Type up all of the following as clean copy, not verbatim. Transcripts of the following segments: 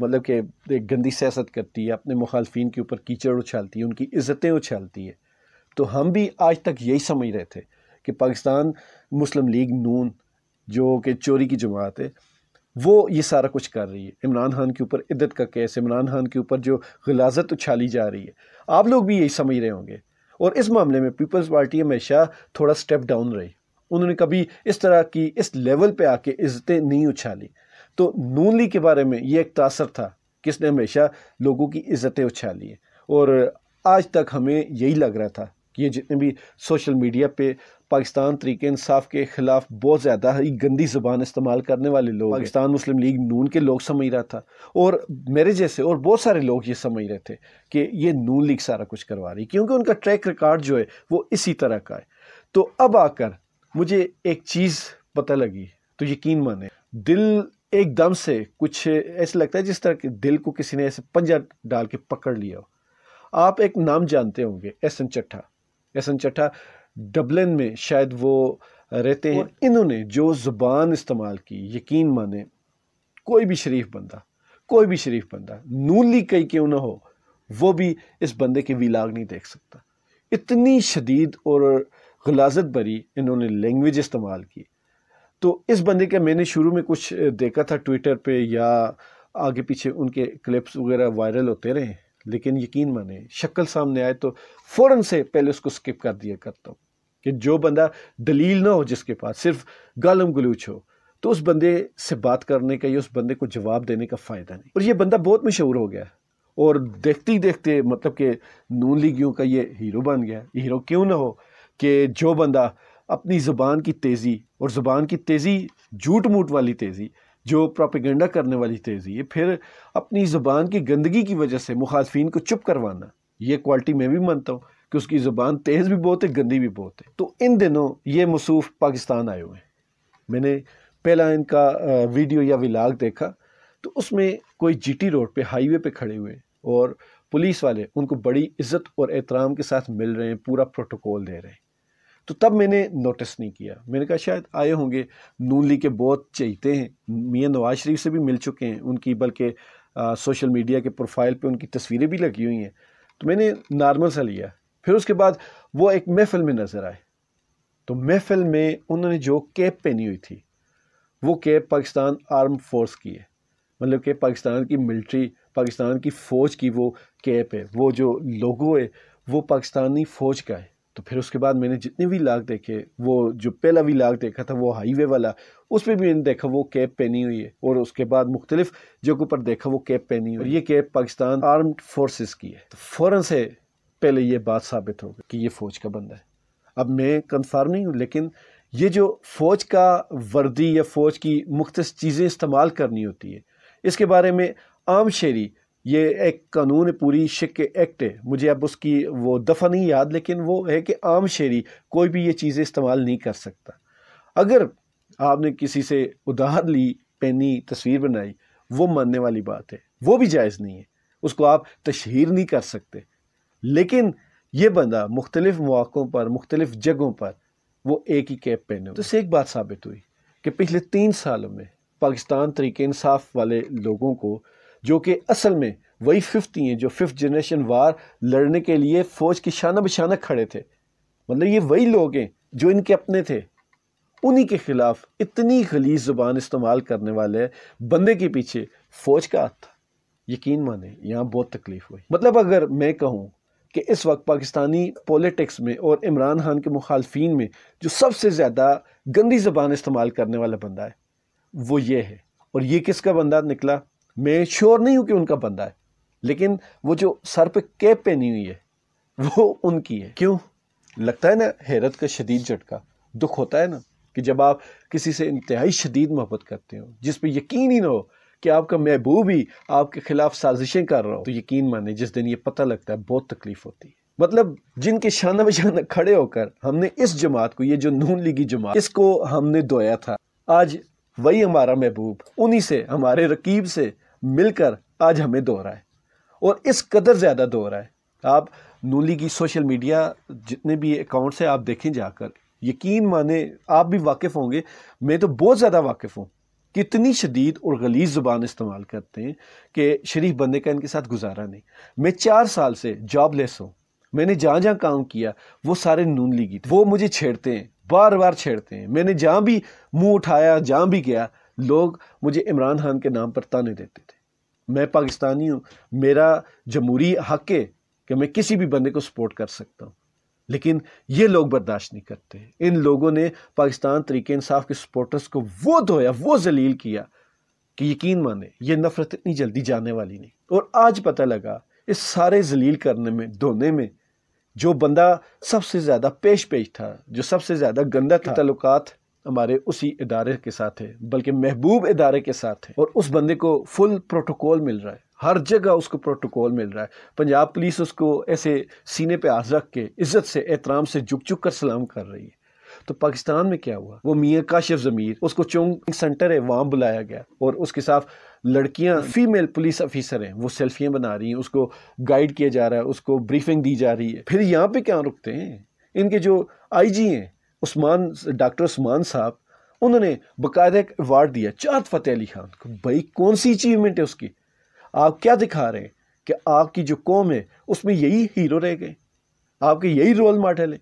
مطلب کہ ایک گندی سیاست کرتی ہے، اپنے مخالفین کے اوپر کیچڑ اچھالتی ہے، ان کی عزتیں اچھالتی ہے، تو ہم بھی آج تک یہی سمجھ رہے تھے کہ پاکستان مسلم لیگ نون جو کہ چوری کی جماعت ہے وہ یہ سارا کچھ کر رہی ہے۔ عمران خان کے اوپر عدت کا کیس، عمران خان کے اوپر جو غلاظت اچھالی جا رہی ہے، آپ لوگ بھی یہی سمجھ رہے ہوں گے۔ اور اس معاملے میں پیپلز پارٹی ہمیشہ تھوڑا سٹیپ ڈاؤن رہی، انہوں نے کبھی اس طرح کی اس لیول پہ آ کے عزتیں نہیں اچھالی۔ تو نون لیگ کے بارے میں یہ ایک تاثر تھا کہ اس نے ہمیشہ لوگوں کی عزتیں اچھالی ہیں، اور آج تک ہمیں یہی لگ رہا تھا کہ یہ جتنے بھی سوشل میڈیا پہ پاکستان تحریک انصاف کے خلاف بہت زیادہ ہی گندی زبان استعمال کرنے والے لوگ پاکستان مسلم لیگ نون کے لوگ سمجھ رہا تھا، اور میرے جیسے اور بہت سارے لوگ یہ سمجھ رہے تھے کہ یہ نون لیگ سارا کچھ کروا رہی، کیونکہ ان کا ٹریک ریکارڈ جو ہے وہ اسی طرح کا ہے۔ تو اب آ کر مجھے ایک چیز پتہ لگی تو یقین مانے دل ایک دم سے کچھ ایسا لگتا ہے جس طرح کہ دل کو کسی نے ایسے پنجہ ڈال کے پکڑ لیا ہو۔ آپ ایک نام جانتے ہوں گے، احسن چٹھا۔ احسن چٹھا ڈبلن میں شاید وہ رہتے ہیں، اور انہوں نے جو زبان استعمال کی، یقین مانے کوئی بھی شریف بندہ نون لیگ کہیں کیوں نہ ہو، وہ بھی اس بندے کے ویلاگ نہیں دیکھ سکتا۔ اتنی شدید اور غلاظت بری انہوں نے لینگویج استعمال کی۔ تو اس بندے کا میں نے شروع میں کچھ دیکھا تھا ٹویٹر پہ یا آگے پیچھے ان کے کلپس وغیرہ وائرل ہوتے رہے، لیکن یقین مانے شکل سامنے آئے تو فوراً سے پہلے اس کو سکپ کر دیا کرتا ہوں کہ جو بندہ دلیل نہ ہو، جس کے پاس صرف گالم گلوچ ہو، تو اس بندے سے بات کرنے کا یا اس بندے کو جواب دینے کا فائدہ نہیں۔ اور یہ بندہ بہت مشہور ہو گیا اور دیکھتے ہی دیکھتے مطلب کہ نون لیگیوں کا یہ ہیرو بن گیا۔ ہیرو کیوں نہ ہو کہ جو بندہ اپنی زبان کی تیزی، اور زبان کی تیزی جھوٹ موٹ والی تیزی، جو پروپیگنڈا کرنے والی تیزی ہے، پھر اپنی زبان کی گندگی کی وجہ سے مخالفین کو چپ کروانا، یہ کوالٹی میں بھی مانتا ہوں کہ اس کی زبان تیز بھی بہت ہے، گندی بھی بہت ہے۔ تو ان دنوں یہ موصوف پاکستان آئے ہوئے ہیں۔ میں نے پہلا ان کا ویڈیو یا ولاگ دیکھا تو اس میں کوئی جی ٹی روڈ پہ، ہائی وے پہ کھڑے ہوئے اور پولیس والے ان کو بڑی عزت اور احترام کے ساتھ مل رہے ہیں، پورا پروٹوکول دے رہے ہیں۔ تو تب میں نے نوٹس نہیں کیا، میں نے کہا شاید آئے ہوں گے، نون لیگ کے بہت چہیتے ہیں، میاں نواز شریف سے بھی مل چکے ہیں ان کی، بلکہ سوشل میڈیا کے پروفائل پہ ان کی تصویریں بھی لگی ہوئی ہیں، تو میں نے نارمل سا لیا۔ پھر اس کے بعد وہ ایک محفل میں نظر آئے، تو محفل میں انہوں نے جو کیپ پہنی ہوئی تھی، وہ کیپ پاکستان آرم فورس کی ہے، مطلب کہ پاکستان کی ملٹری، پاکستان کی فوج کی وہ کیپ ہے، وہ جو لوگو ہے وہ پاکستانی فوج کا ہے۔ تو پھر اس کے بعد میں نے جتنے ویلاگ دیکھے، وہ جو پہلا ویلاگ دیکھا تھا وہ ہائی وے والا، اس پہ بھی میں نے دیکھا وہ کیپ پہنی ہوئی ہے، اور اس کے بعد مختلف جگہوں پر دیکھا وہ کیپ پہنی ہوئی ہے، اور یہ کیپ پاکستان آرمڈ فورسز کی ہے۔ تو فوراً سے پہلے یہ بات ثابت ہو گئی کہ یہ فوج کا بندہ ہے۔ اب میں کنفرم نہیں ہوں، لیکن یہ جو فوج کا وردی یا فوج کی مختص چیزیں استعمال کرنی ہوتی ہے، اس کے بارے میں عام شہری، یہ ایک قانون ہے، پوری شک ایکٹ ہے، مجھے اب اس کی وہ دفعہ نہیں یاد، لیکن وہ ہے کہ عام شہری کوئی بھی یہ چیزیں استعمال نہیں کر سکتا۔ اگر آپ نے کسی سے ادھار لی، پہنی، تصویر بنائی، وہ ماننے والی بات ہے، وہ بھی جائز نہیں ہے، اس کو آپ تشہیر نہیں کر سکتے۔ لیکن یہ بندہ مختلف مواقعوں پر، مختلف جگہوں پر وہ ایک ہی کیپ پہنے ہوئے۔ تو اس سے ایک بات ثابت ہوئی کہ پچھلے 3 سالوں میں پاکستان تحریک انصاف والے لوگوں کو، جو کہ اصل میں وہی 50 ہیں جو 5th جنریشن وار لڑنے کے لیے فوج کی شانہ بشانہ کھڑے تھے، مطلب یہ وہی لوگ ہیں جو ان کے اپنے تھے، انہی کے خلاف اتنی غلیظ زبان استعمال کرنے والے بندے کے پیچھے فوج کا ہاتھ تھا۔ یقین مانے یہاں بہت تکلیف ہوئی۔ مطلب اگر میں کہوں کہ اس وقت پاکستانی پولیٹکس میں اور عمران خان کے مخالفین میں جو سب سے زیادہ گندی زبان استعمال کرنے والا بندہ ہے وہ یہ ہے، اور یہ کس کا بندہ نکلا میں شور نہیں ہوں کہ ان کا بندہ ہے، لیکن وہ جو سر پہ کیپ پہنی ہوئی ہے وہ ان کی ہے۔ کیوں؟ لگتا ہے نا حیرت کا شدید جھٹکا، دکھ ہوتا ہے نا کہ جب آپ کسی سے انتہائی شدید محبت کرتے ہو، جس پہ یقین ہی نہ ہو کہ آپ کا محبوب ہی آپ کے خلاف سازشیں کر رہا ہو، تو یقین مانے جس دن یہ پتہ لگتا ہے بہت تکلیف ہوتی ہے۔ مطلب جن کے شانہ بشانہ کھڑے ہو کر ہم نے اس جماعت کو، یہ جو نون لیگی جماعت، اس کو ہم نے دھویا تھا، آج وہی ہمارا محبوب انہی سے، ہمارے رقیب سے مل کر آج ہمیں دھو رہا ہے، اور اس قدر زیادہ دھو رہا ہے۔ آپ نون لیگی سوشل میڈیا جتنے بھی اکاؤنٹس ہیں آپ دیکھیں جا کر، یقین مانے آپ بھی واقف ہوں گے، میں تو بہت زیادہ واقف ہوں کتنی شدید اور غلیظ زبان استعمال کرتے ہیں کہ شریف بندے کا ان کے ساتھ گزارا نہیں۔ میں 4 سال سے جاب لیس ہوں، میں نے جہاں جہاں کام کیا وہ سارے نون لیگی تھے، وہ مجھے چھیڑتے ہیں، بار بار چھیڑتے ہیں، میں نے جہاں بھی منہ اٹھایا، جہاں بھی گیا، لوگ مجھے عمران خان کے نام پر تانے دیتے تھے۔ میں پاکستانی ہوں، میرا جمہوری حق ہے کہ میں کسی بھی بندے کو سپورٹ کر سکتا ہوں، لیکن یہ لوگ برداشت نہیں کرتے۔ ان لوگوں نے پاکستان تحریک انصاف کے سپورٹرز کو وہ دھویا، وہ ذلیل کیا کہ یقین مانے یہ نفرت اتنی جلدی جانے والی نہیں۔ اور آج پتہ لگا اس سارے ذلیل کرنے میں، دھونے میں، جو بندہ سب سے زیادہ پیش تھا، جو سب سے زیادہ گندا تھا، تعلقات ہمارے اسی ادارے کے ساتھ ہے، بلکہ محبوب ادارے کے ساتھ ہے، اور اس بندے کو فل پروٹوکول مل رہا ہے، ہر جگہ اس کو پروٹوکول مل رہا ہے۔ پنجاب پولیس اس کو ایسے سینے پہ ہاتھ رکھ کے عزت سے، احترام سے جھک کر سلام کر رہی ہے۔ تو پاکستان میں کیا ہوا؟ وہ میاں کاشف ضمیر، اس کو چونگ سینٹر ہے وہاں بلایا گیا، اور اس کے ساتھ لڑکیاں فیمیل پولیس افیسر ہیں، وہ سیلفیاں بنا رہی ہیں، اس کو گائیڈ کیا جا رہا ہے، اس کو بریفنگ دی جا رہی ہے۔ پھر یہاں پہ کیا رکتے ہیں؟ ان کے جو آئی جی ہیں ڈاکٹر عثمان صاحب، انہوں نے باقاعدہ ایک ایوارڈ دیا چاہت فتح علی خان کو۔ بھائی کون سی اچیومنٹ ہے اس کی؟ آپ کیا دکھا رہے ہیں کہ آپ کی جو قوم ہے اس میں یہی ہیرو رہ گئے، آپ کے یہی رول ماڈل ہیں،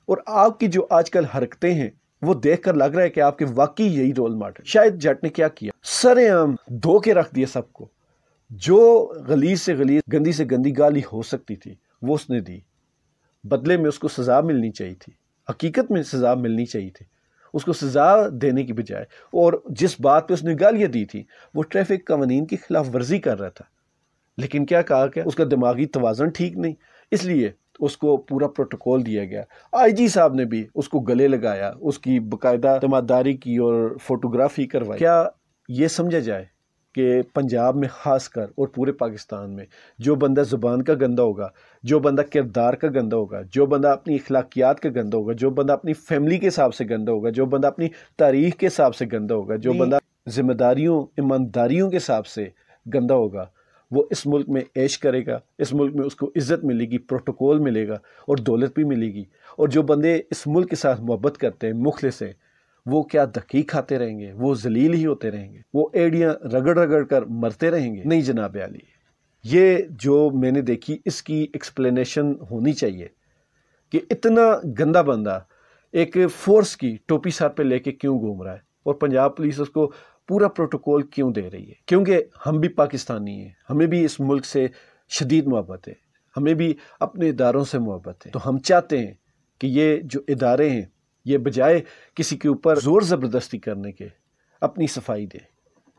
اور آپ کی جو آج کل حرکتیں ہیں وہ دیکھ کر لگ رہا ہے کہ آپ کے واقعی یہی رول ماڈل۔ شاید جٹ نے کیا کیا، سرے عام دھو کے رکھ دیا سب کو، جو غلیظ سے غلیظ، گندی سے گندی گالی ہو سکتی تھی وہ اس نے دی، بدلے میں اس کو سزا ملنی چاہیے تھی، حقیقت میں سزا ملنی چاہیے تھی، اس کو سزا دینے کی بجائے۔ اور جس بات پہ اس نے گالیاں دی تھی وہ ٹریفک قوانین کی خلاف ورزی کر رہا تھا، لیکن کیا کہا کہ اس کا دماغی توازن ٹھیک نہیں، اس لیے اس کو پورا پروٹوکول دیا گیا۔ آئی جی صاحب نے بھی اس کو گلے لگایا، اس کی باقاعدہ تماداری کی اور فوٹوگرافی کروائی۔ کیا یہ سمجھا جائے کہ پنجاب میں خاص کر اور پورے پاکستان میں جو بندہ زبان کا گندا ہوگا، جو بندہ کردار کا گندا ہوگا، جو بندہ اپنی اخلاقیات کا گندا ہوگا، جو بندہ اپنی فیملی کے حساب سے گندا ہوگا، جو بندہ اپنی تاریخ کے حساب سے گندا ہوگا، جو بندہ ذمہ داریوں، ایمانداریوں کے حساب سے گندا ہوگا، وہ اس ملک میں عیش کرے گا، اس ملک میں اس کو عزت ملے گی، پروٹوکول ملے گا اور دولت بھی ملے گی۔ اور جو بندے اس ملک کے ساتھ محبت کرتے ہیں، مخلص ہیں، وہ کیا دھکے کھاتے رہیں گے؟ وہ ذلیل ہی ہوتے رہیں گے؟ وہ ایڑیاں رگڑ رگڑ کر مرتے رہیں گے؟ نہیں جناب عالی، یہ جو میں نے دیکھی اس کی ایکسپلینیشن ہونی چاہیے کہ اتنا گندا بندہ ایک فورس کی ٹوپی سر پہ لے کے کیوں گھوم رہا ہے، اور پنجاب پولیس اس کو پورا پروٹوکول کیوں دے رہی ہے؟ کیونکہ ہم بھی پاکستانی ہیں، ہمیں بھی اس ملک سے شدید محبت ہے، ہمیں بھی اپنے اداروں سے محبت ہے، تو ہم چاہتے ہیں کہ یہ جو ادارے ہیں یہ بجائے کسی کے اوپر زور زبردستی کرنے کے اپنی صفائی دے۔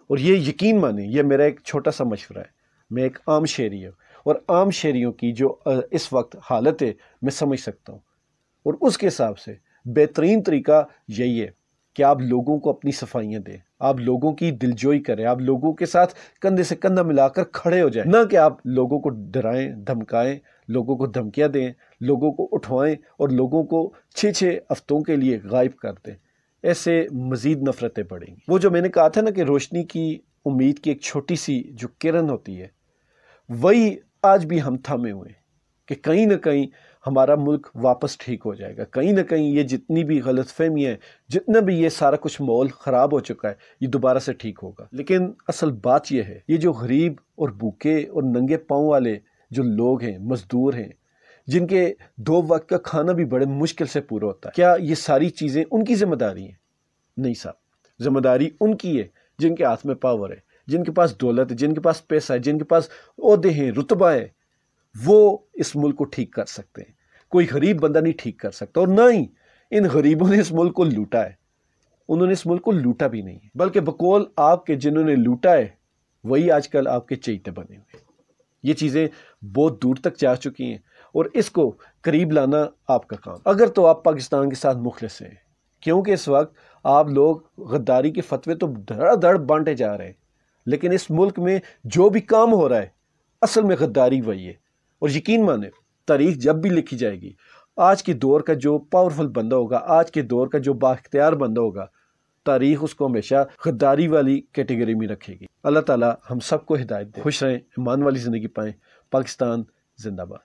اور یہ یقین مانیں، یہ میرا ایک چھوٹا سا مشورہ ہے، میں ایک عام شہری ہوں، اور عام شہریوں کی جو اس وقت حالت ہے میں سمجھ سکتا ہوں، اور اس کے حساب سے بہترین طریقہ یہی ہے کہ آپ لوگوں کو اپنی صفائیاں دیں، آپ لوگوں کی دلجوئی کریں، آپ لوگوں کے ساتھ کندھے سے کندھا ملا کر کھڑے ہو جائیں، نہ کہ آپ لوگوں کو ڈرائیں، دھمکائیں، لوگوں کو دھمکیاں دیں، لوگوں کو اٹھوائیں اور لوگوں کو 6 ہفتوں کے لیے غائب کر دیں۔ ایسے مزید نفرتیں بڑھیں گی۔ وہ جو میں نے کہا تھا نا کہ روشنی کی امید کی ایک چھوٹی سی جو کرن ہوتی ہے، وہی آج بھی ہم تھامے ہوئے ہیں کہ کہیں نہ کہیں ہمارا ملک واپس ٹھیک ہو جائے گا، کہیں نہ کہیں یہ جتنی بھی غلط فہمی ہے، جتنا بھی یہ سارا کچھ ماحول خراب ہو چکا ہے، یہ دوبارہ سے ٹھیک ہوگا۔ لیکن اصل بات یہ ہے، یہ جو غریب اور بھوکے اور ننگے پاؤں والے جو لوگ ہیں، مزدور ہیں، جن کے 2 وقت کا کھانا بھی بڑے مشکل سے پورا ہوتا ہے، کیا یہ ساری چیزیں ان کی ذمہ داری ہیں؟ نہیں صاحب، ذمہ داری ان کی ہے جن کے ہاتھ میں پاور ہے، جن کے پاس دولت ہے، جن کے پاس پیسہ ہے، جن کے پاس عہدے ہیں، رتبہ ہے، وہ اس ملک کو ٹھیک کر سکتے ہیں۔ کوئی غریب بندہ نہیں ٹھیک کر سکتا، اور نہ ہی ان غریبوں نے اس ملک کو لوٹا ہے، انہوں نے اس ملک کو لوٹا بھی نہیں ہے، بلکہ بقول آپ کے جنہوں نے لوٹا ہے وہی آج کل آپ کے چہیتے بنے ہوئے ہیں۔ یہ چیزیں بہت دور تک جا چکی ہیں، اور اس کو قریب لانا آپ کا کام۔ اگر تو آپ پاکستان کے ساتھ مخلص ہیں، کیونکہ اس وقت آپ لوگ غداری کے فتوے تو دھڑا دھڑ بانٹے جا رہے ہیں، لیکن اس ملک میں جو بھی کام ہو رہا ہے اصل میں غداری وہی ہے۔ اور یقین مانیں، تاریخ جب بھی لکھی جائے گی، آج کے دور کا جو پاورفل بندہ ہوگا، آج کے دور کا جو بااختیار بندہ ہوگا، تاریخ اس کو ہمیشہ غداری والی کیٹیگری میں رکھے گی۔ اللہ تعالی ہم سب کو ہدایت دے، خوش رہیں، ایمان والی زندگی پائیں۔ پاکستان زندہ باد۔